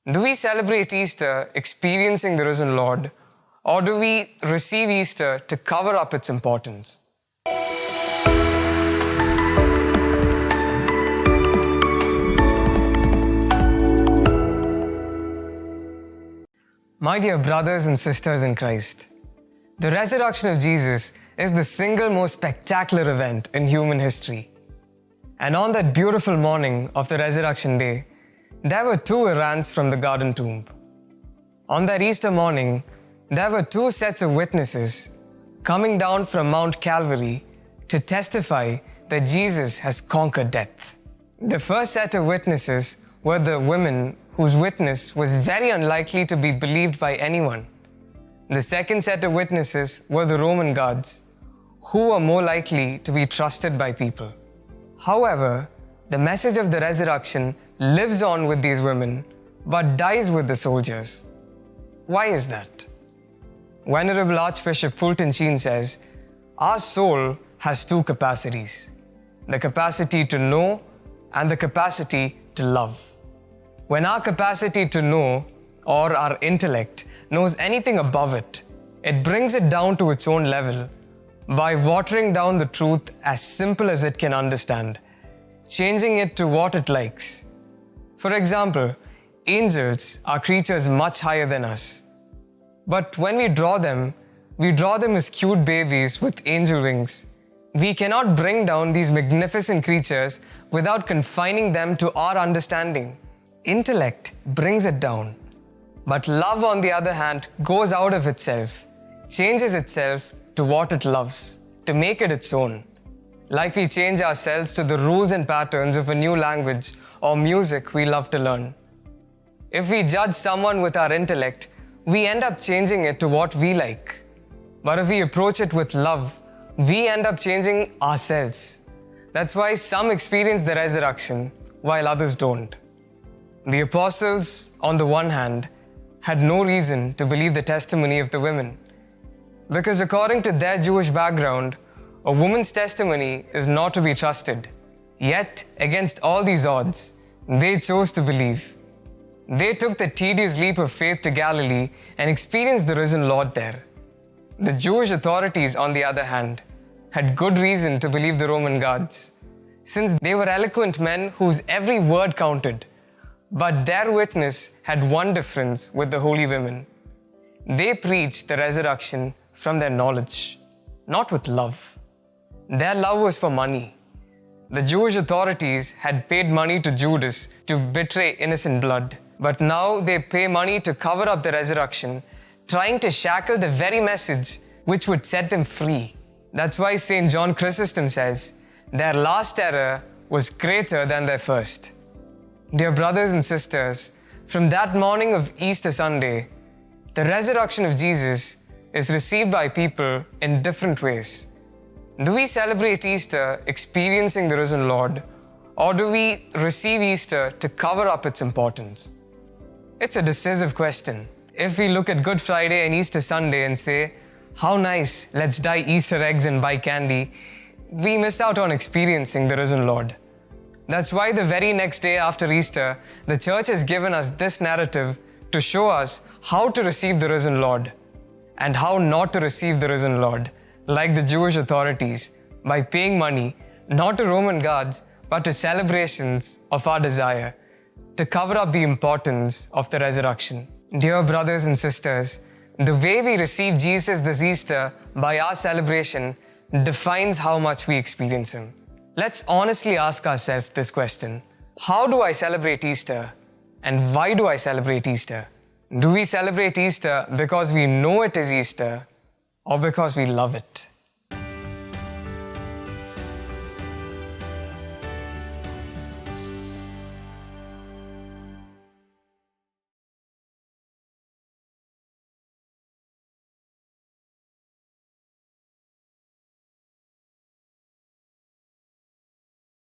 Do we celebrate Easter experiencing the risen Lord, or do we receive Easter to cover up its importance? My dear brothers and sisters in Christ, the resurrection of Jesus is the single most spectacular event in human history. And on that beautiful morning of the resurrection day, there were two errands from the garden tomb. On that Easter morning, there were two sets of witnesses coming down from Mount Calvary to testify that Jesus has conquered death. The first set of witnesses were the women whose witness was very unlikely to be believed by anyone. The second set of witnesses were the Roman guards, who were more likely to be trusted by people. However, the message of the resurrection lives on with these women, but dies with the soldiers. Why is that? Venerable Arch-Bishop Fulton Sheen says, our soul has two capacities, the capacity to know and the capacity to love. When our capacity to know, or our intellect, knows anything above it, it brings it down to its own level by watering down the truth as simple as it can understand, changing it to what it likes. For example, angels are creatures much higher than us. But when we draw them as cute babies with angel wings. We cannot bring down these magnificent creatures without confining them to our understanding. Intellect brings it down. But love, on the other hand, goes out of itself, changes itself to what it loves, to make it its own. Like we change ourselves to the rules and patterns of a new language or music we love to learn. If we judge someone with our intellect, we end up changing it to what we like. But if we approach it with love, we end up changing ourselves. That's why some experience the resurrection while others don't. The apostles, on the one hand, had no reason to believe the testimony of the women, because according to their Jewish background, a woman's testimony is not to be trusted. Yet, against all these odds, they chose to believe. They took the tedious leap of faith to Galilee and experienced the risen Lord there. The Jewish authorities, on the other hand, had good reason to believe the Roman guards, since they were eloquent men whose every word counted. But their witness had one difference with the holy women. They preached the resurrection from their knowledge, not with love. Their love was for money. The Jewish authorities had paid money to Judas to betray innocent blood, but now they pay money to cover up the resurrection, trying to shackle the very message which would set them free. That's why St. John Chrysostom says, their last error was greater than their first. Dear brothers and sisters, from that morning of Easter Sunday, the resurrection of Jesus is received by people in different ways. Do we celebrate Easter experiencing the risen Lord, or do we receive Easter to cover up its importance? It's a decisive question. If we look at Good Friday and Easter Sunday and say, how nice, let's dye Easter eggs and buy candy, we miss out on experiencing the risen Lord. That's why the very next day after Easter, the Church has given us this narrative to show us how to receive the risen Lord and how not to receive the risen Lord, like the Jewish authorities, by paying money, not to Roman guards, but to celebrations of our desire, to cover up the importance of the resurrection. Dear brothers and sisters, the way we receive Jesus this Easter by our celebration defines how much we experience Him. Let's honestly ask ourselves this question. How do I celebrate Easter? And why do I celebrate Easter? Do we celebrate Easter because we know it is Easter, or because we love it?